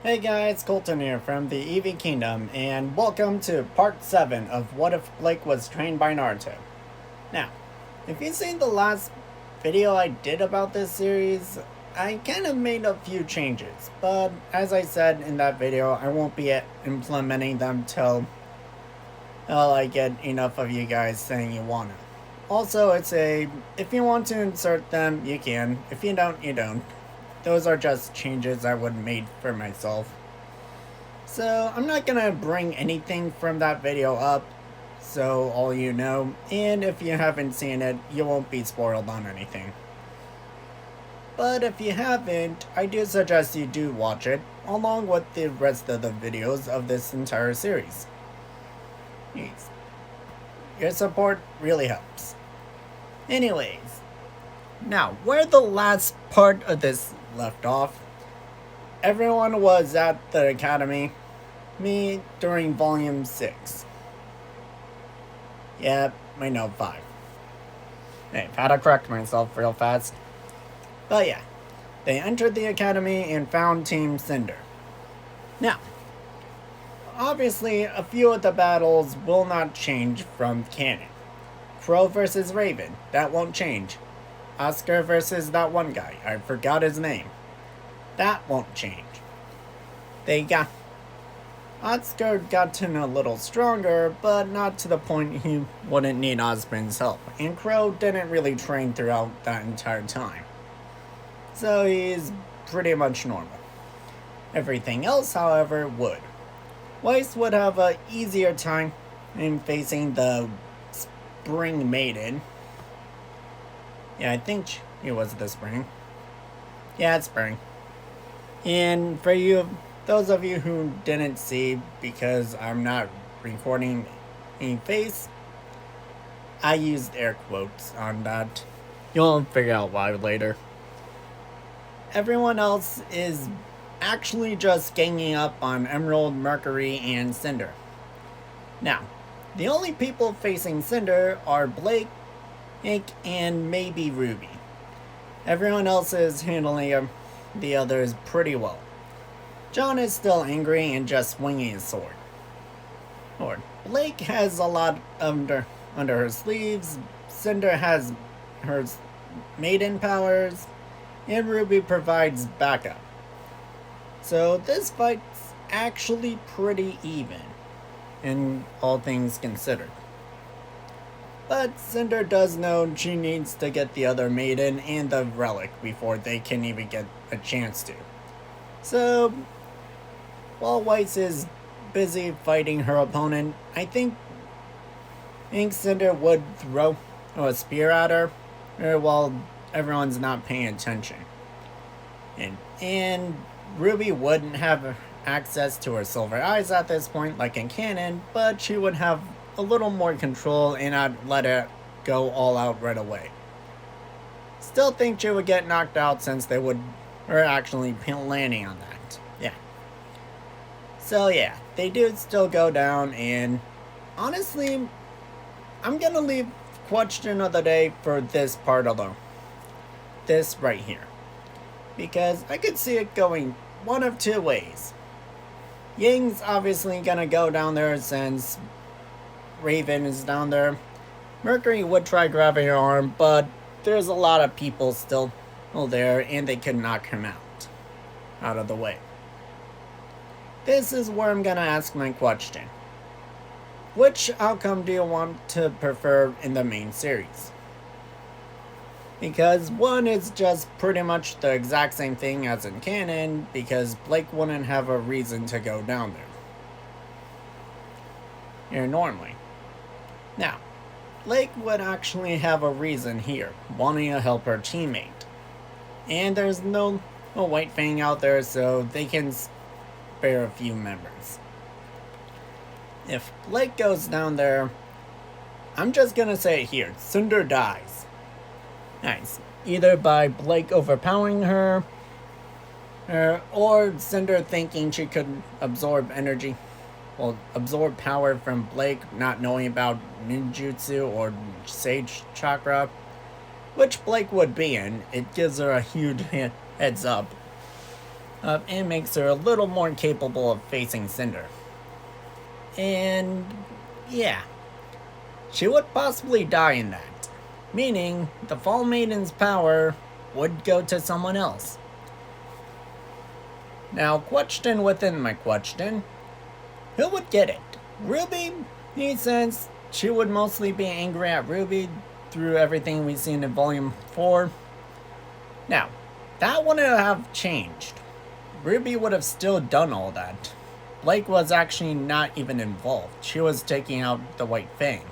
Hey guys, Colton here from the Eevee Kingdom, and welcome to part 7 of What If Blake Was Trained by Naruto. Now, if you've seen the last video I did about this series, I kind of made a few changes, but as I said in that video, I won't be implementing them till I get enough of you guys saying you want to. Also, if you want to insert them, you can. If you don't, you don't. Those are just changes I would made for myself. So I'm not gonna bring anything from that video up, so all you know, and if you haven't seen it, you won't be spoiled on anything. But if you haven't, I do suggest you do watch it, along with the rest of the videos of this entire series. Yes. Your support really helps. Anyways, now where the last part of this left off, everyone was at the academy, me during volume 6. Yep, I know 5. Hey, had to correct myself real fast. But yeah, they entered the academy and found Team Cinder. Now, obviously a few of the battles will not change from canon. Crow versus Raven, that won't change. Oscar versus that one guy, I forgot his name. That won't change. Oscar gotten a little stronger, but not to the point he wouldn't need Osmond's help, and Crow didn't really train throughout that entire time. So he's pretty much normal. Everything else, however, would. Weiss would have an easier time in facing the Spring Maiden. Yeah, I think it was the spring. Yeah, it's spring. And for those of you who didn't see, because I'm not recording any face, I used air quotes on that. You'll figure out why later. Everyone else is actually just ganging up on Emerald, Mercury, and Cinder. Now, the only people facing Cinder are Blake, Ink, and maybe RWBY. Everyone else is handling the others pretty well. John is still angry and just swinging his sword. Blake has a lot under her sleeves. Cinder has her maiden powers, and RWBY provides backup. So this fight's actually pretty even, in all things considered. But Cinder does know she needs to get the other maiden and the relic before they can even get a chance to. So, while Weiss is busy fighting her opponent, I think Cinder would throw a spear at her while everyone's not paying attention. And RWBY wouldn't have access to her silver eyes at this point like in canon, but she would have a little more control and not let it go all out right away. Still think she would get knocked out since they were actually planning on that. Yeah. So yeah, they do still go down, and honestly, I'm gonna leave question of the day for this part alone. This right here. Because I could see it going one of two ways. Ying's obviously gonna go down there since Raven is down there. Mercury would try grabbing her arm, but there's a lot of people still there, and they could knock him out of the way. This is where I'm gonna ask my question. Which outcome do you want to prefer in the main series? Because one is just pretty much the exact same thing as in canon, because Blake wouldn't have a reason to go down there here normally. Now, Blake would actually have a reason here, wanting to help her teammate. And there's no White Fang out there, so they can spare a few members. If Blake goes down there, I'm just gonna say it here, Cinder dies. Nice. Either by Blake overpowering her, or Cinder thinking she could absorb energy. Well, absorb power from Blake, not knowing about ninjutsu or sage chakra, which Blake would be in. It gives her a huge heads up. and makes her a little more capable of facing Cinder. And yeah, she would possibly die in that, meaning the Fall Maiden's power would go to someone else. Now, question within my question, who would get it? RWBY, since she would mostly be angry at RWBY through everything we've seen in Volume 4. Now, that wouldn't have changed. RWBY would have still done all that. Blake was actually not even involved. She was taking out the White Fang.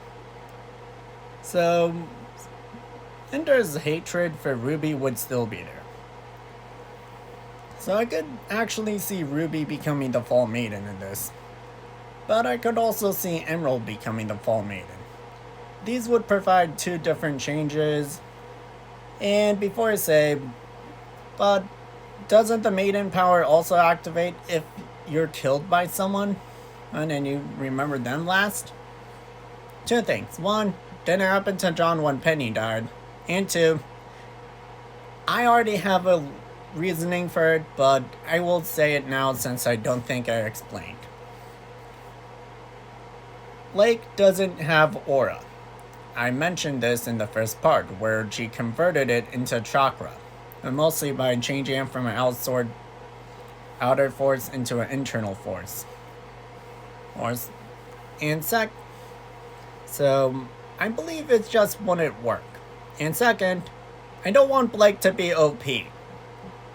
So, Cinder's hatred for RWBY would still be there. So I could actually see RWBY becoming the Fall Maiden in this. But I could also see Emerald becoming the Fall Maiden. These would provide two different changes. And before I say, but doesn't the Maiden power also activate if you're killed by someone and then you remember them last? Two things. One, didn't happen to John when Penny died. And two, I already have a reasoning for it, but I will say it now since I don't think I explained. Blake doesn't have aura. I mentioned this in the first part, where she converted it into chakra, and mostly by changing it from an outer force into an internal force. So I believe it just wouldn't work. And second, I don't want Blake to be OP.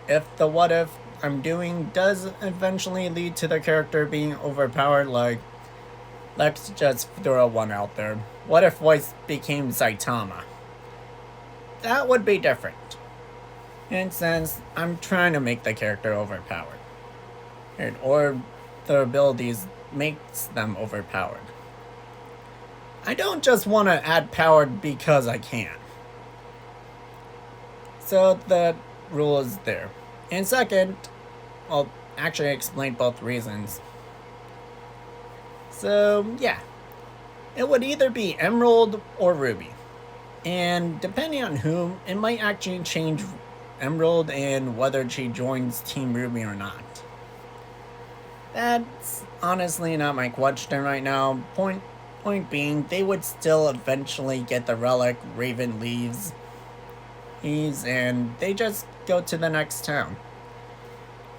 If the what if I'm doing does eventually lead to the character being overpowered, like, let's just throw one out there. What if voice became Saitama? That would be different. And since I'm trying to make the character overpowered, or their abilities makes them overpowered. I don't just want to add power because I can. So the rule is there. And second, well, actually I explained both reasons. So yeah, it would either be Emerald or RWBY. And depending on whom, it might actually change Emerald and whether she joins Team RWBY or not. That's honestly not my question right now. Point being, they would still eventually get the relic Raven leaves, and they just go to the next town.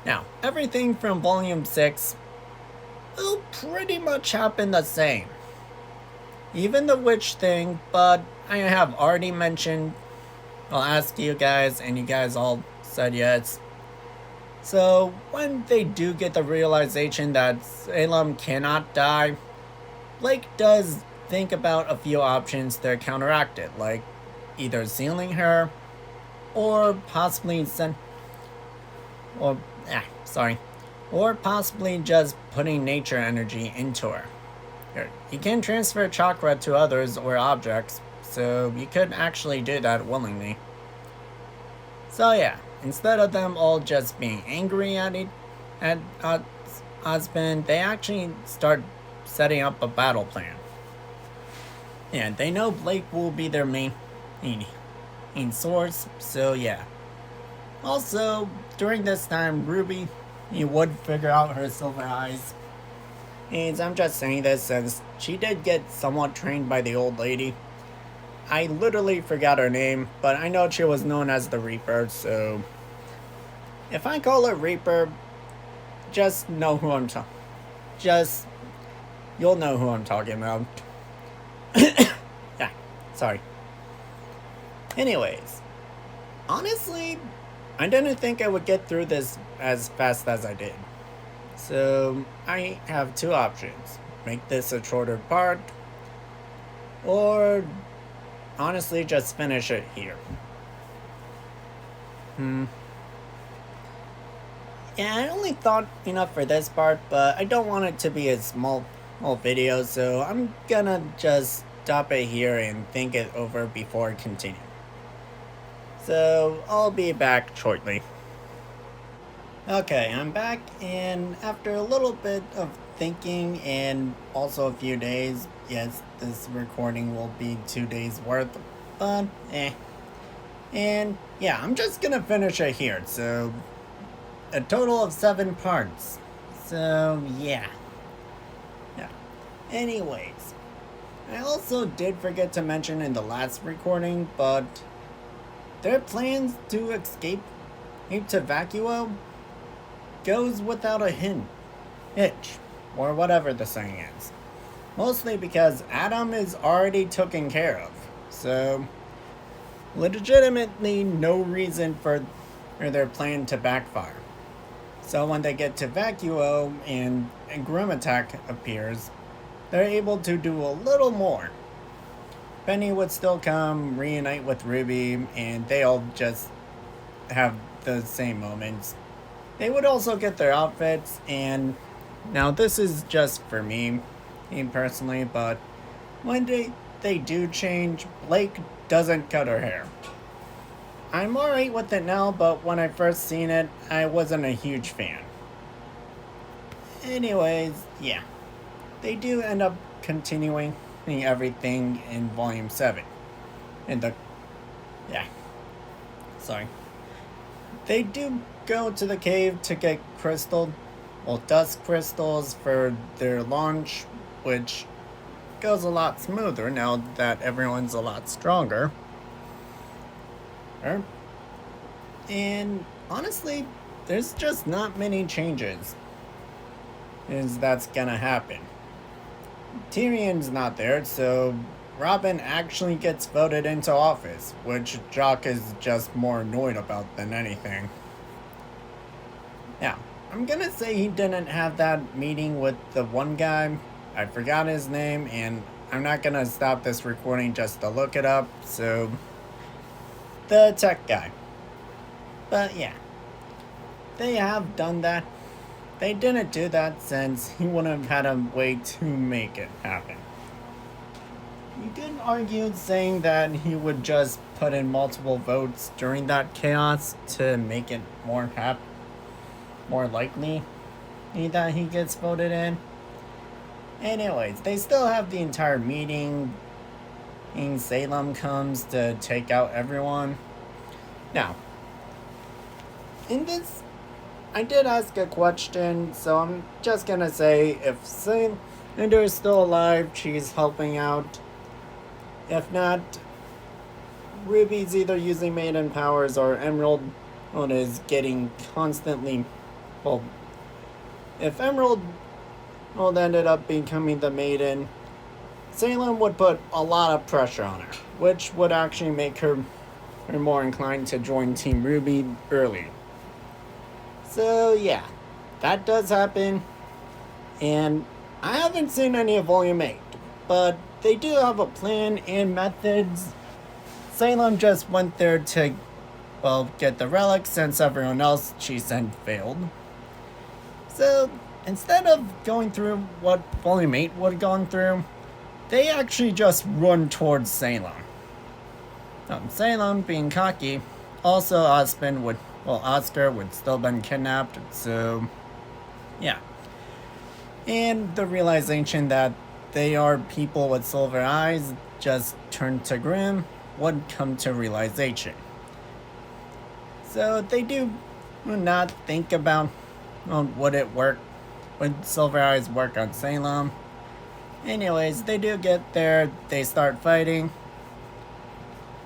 Now, everything from Volume 6 will pretty much happen the same. Even the witch thing, but I have already mentioned, I'll ask you guys, and you guys all said yes. So, when they do get the realization that Salem cannot die, Blake does think about a few options to counteract it, like either sealing her, or possibly or possibly just putting nature energy into her. You can transfer chakra to others or objects, so you could actually do that willingly. So yeah, instead of them all just being angry at husband, they actually start setting up a battle plan. And they know Blake will be their main source, so yeah. Also, during this time, RWBY, would figure out her silver eyes. And I'm just saying this since she did get somewhat trained by the old lady. I literally forgot her name, but I know she was known as the Reaper, so if I call her Reaper, just know who I'm you'll know who I'm talking about. Yeah, sorry. Anyways, honestly, I didn't think I would get through this as fast as I did. So, I have two options. Make this a shorter part, or honestly just finish it here. Yeah, I only thought enough for this part, but I don't want it to be a small video, so I'm gonna just stop it here and think it over before continuing. So, I'll be back shortly. Okay, I'm back, and after a little bit of thinking and also a few days, yes, this recording will be 2 days worth, but and yeah, I'm just gonna finish it here, so a total of 7 parts. So, yeah. Yeah. Anyways, I also did forget to mention in the last recording, but their plans to escape to Vacuo goes without a hitch, or whatever the saying is. Mostly because Adam is already taken care of, so legitimately no reason for their plan to backfire. So when they get to Vacuo and Grim Attack appears, they're able to do a little more. Penny would still come, reunite with RWBY, and they all just have the same moments. They would also get their outfits, and now this is just for me personally, but when they do change, Blake doesn't cut her hair. I'm alright with it now, but when I first seen it, I wasn't a huge fan. Anyways, yeah. They do end up continuing everything in Volume 7. Sorry. They do go to the cave to get dust crystals for their launch, which goes a lot smoother now that everyone's a lot stronger. And honestly, there's just not many changes that's gonna happen. Tyrion's not there, so Robin actually gets voted into office, which Jock is just more annoyed about than anything. Now, I'm gonna say he didn't have that meeting with the one guy. I forgot his name, and I'm not gonna stop this recording just to look it up, so the tech guy. But yeah, they have done that. They didn't do that since he wouldn't have had a way to make it happen. You did argue saying that he would just put in multiple votes during that chaos to make it more likely that he gets voted in. Anyways, they still have the entire meeting. Salem comes to take out everyone. Now, in this, I did ask a question, so I'm just gonna say if Cinder is still alive, she's helping out. If not, Ruby's either using maiden powers or Emerald is getting constantly. Well, if Emerald ended up becoming the maiden, Salem would put a lot of pressure on her, which would actually make her more inclined to join Team RWBY early. So yeah, that does happen, and I haven't seen any of Volume 8, but they do have a plan and methods. Salem just went there to, get the relics since everyone else she sent failed. So instead of going through what Volume 8 would have gone through, they actually just run towards Salem. Salem, being cocky, also Oscar would still been kidnapped, so yeah. And the realization that they are people with silver eyes just turned to Grim would come to realization. So they do not think about would silver eyes work on Salem. Anyways, they do get there, they start fighting.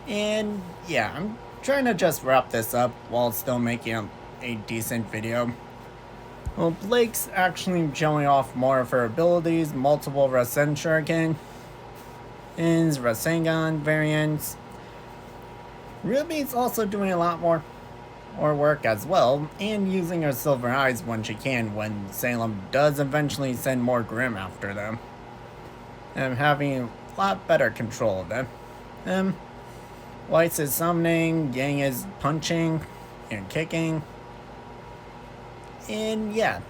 And yeah, I'm trying to just wrap this up while still making a decent video. Well, Blake's actually showing off more of her abilities, multiple Rasen Shuriken, Rasengan variants. RWBY's also doing a lot more work as well, and using her silver eyes when she can when Salem does eventually send more Grim after them. And having a lot better control of them. Weiss is summoning, Yang is punching and kicking. And yeah,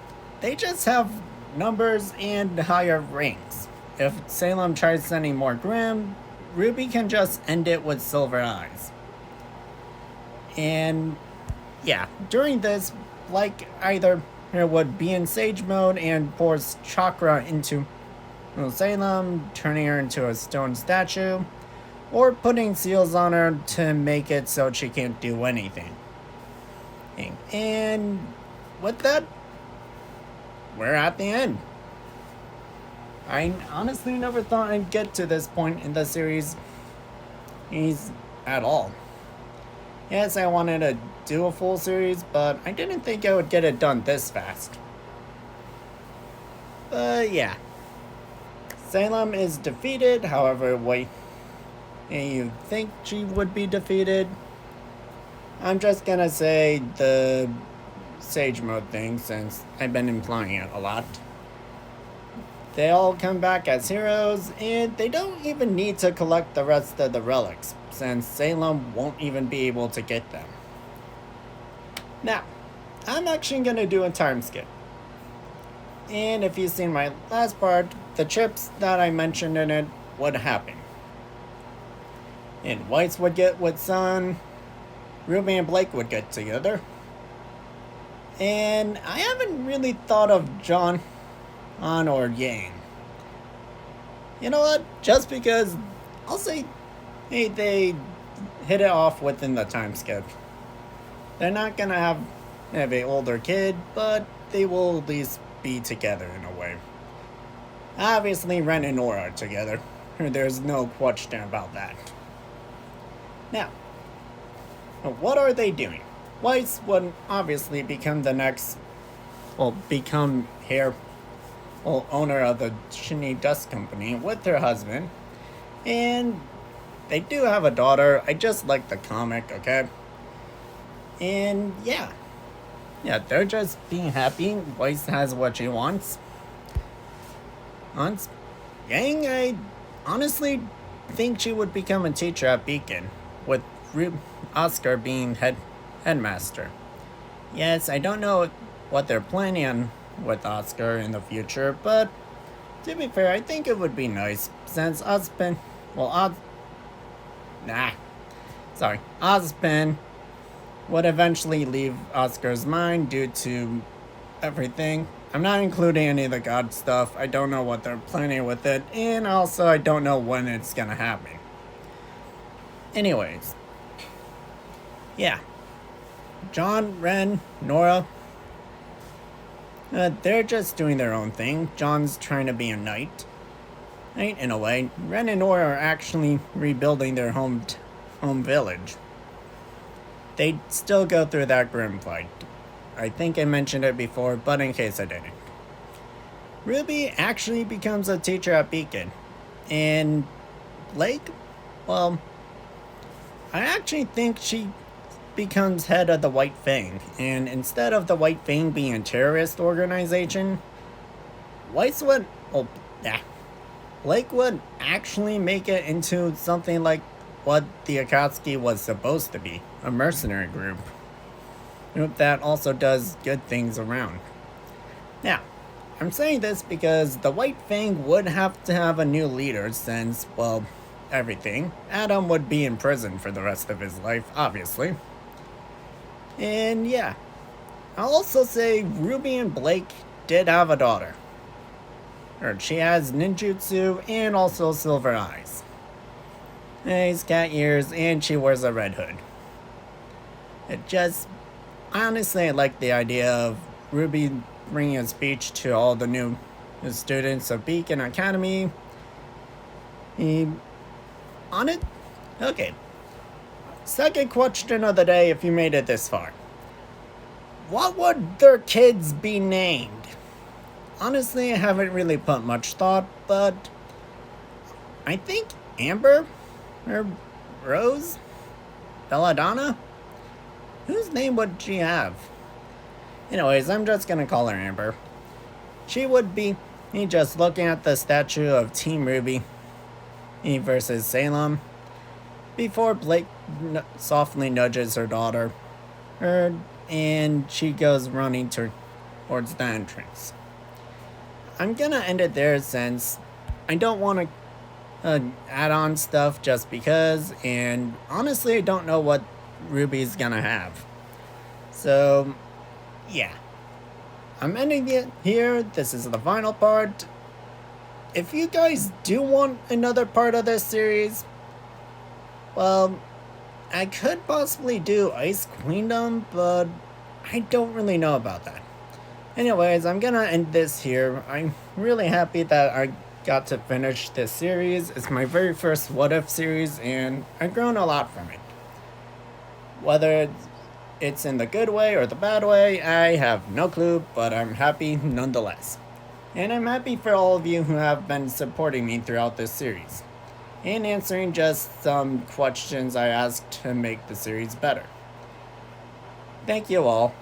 they just have numbers and higher ranks. If Salem tries sending more Grim, RWBY can just end it with silver eyes. And yeah, during this, like either would be in Sage mode and pours chakra into Salem, turning her into a stone statue, or putting seals on her to make it so she can't do anything. And with that, we're at the end. I honestly never thought I'd get to this point in the series at all. Yes, I wanted to do a full series, but I didn't think I would get it done this fast. But yeah. Salem is defeated, however way you think she would be defeated. I'm just gonna say the Sage Mode thing since I've been implying it a lot. They all come back as heroes, and they don't even need to collect the rest of the relics, since Salem won't even be able to get them. Now, I'm actually going to do a time skip. And if you've seen my last part, the chips that I mentioned in it would happen. And Weiss would get with Sun, Ruby and Blake would get together. And I haven't really thought of John on or Yang. You know what? Just because I'll say hey, they hit it off within the time skip. They're not gonna have an older kid, but they will at least be together in a way. Obviously, Ren and Nora are together. There's no question about that. Now, what are they doing? Weiss would obviously become become owner of the Shinny Dust Company with her husband. And they do have a daughter. I just like the comic, okay? And yeah, they're just being happy. Weiss has what she wants. Yang, I honestly think she would become a teacher at Beacon, with Oscar being headmaster. Yes, I don't know what they're planning on with Oscar in the future, but to be fair, I think it would be nice since Ozpin would eventually leave Oscar's mind due to everything. I'm not including any of the god stuff. I don't know what they're planning with it, and also I don't know when it's gonna happen. Anyways, yeah. John, Ren, Nora, they're just doing their own thing. John's trying to be a knight. In a way, Ren and Nora are actually rebuilding their home village. They still go through that grim fight. I think I mentioned it before, but in case I didn't. Ruby actually becomes a teacher at Beacon. And Blake, well, I actually think she becomes head of the White Fang. And instead of the White Fang being a terrorist organization, Blake would actually make it into something like what the Akatsuki was supposed to be, a mercenary group that also does good things around. Now, I'm saying this because the White Fang would have to have a new leader since, well, everything. Adam would be in prison for the rest of his life, obviously. And yeah, I'll also say Ruby and Blake did have a daughter. She has ninjutsu and also silver eyes. He's cat ears and she wears a red hood. Honestly, I like the idea of Ruby bringing a speech to all the new students of Beacon Academy. On it? Okay. Second question of the day, if you made it this far. What would their kids be named? Honestly, I haven't really put much thought, but I think Amber or Rose? Belladonna? Whose name would she have? Anyways, I'm just gonna call her Amber. She would be just looking at the statue of Team RWBY versus Salem before Blake softly nudges her daughter, and she goes running towards the entrance. I'm gonna end it there since I don't want to add on stuff just because, and honestly I don't know what Ruby's gonna have. So yeah, I'm ending it here. This is the final part. If you guys do want another part of this series, well, I could possibly do Ice Queendom, but I don't really know about that. Anyways, I'm gonna end this here. I'm really happy that I got to finish this series. It's my very first What If series, and I've grown a lot from it. Whether it's in the good way or the bad way, I have no clue, but I'm happy nonetheless. And I'm happy for all of you who have been supporting me throughout this series, and answering just some questions I asked to make the series better. Thank you all.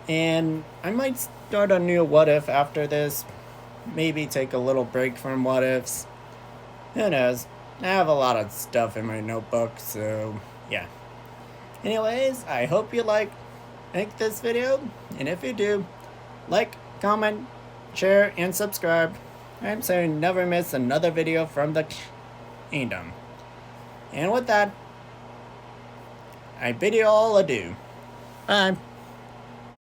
And I might start a new What If after this. Maybe take a little break from What Ifs. Who knows? I have a lot of stuff in my notebook, so yeah. Anyways, I hope you like this video. And if you do, like, comment, share, and subscribe. I'm so you never miss another video from the kingdom. And with that, I bid you all adieu. Bye.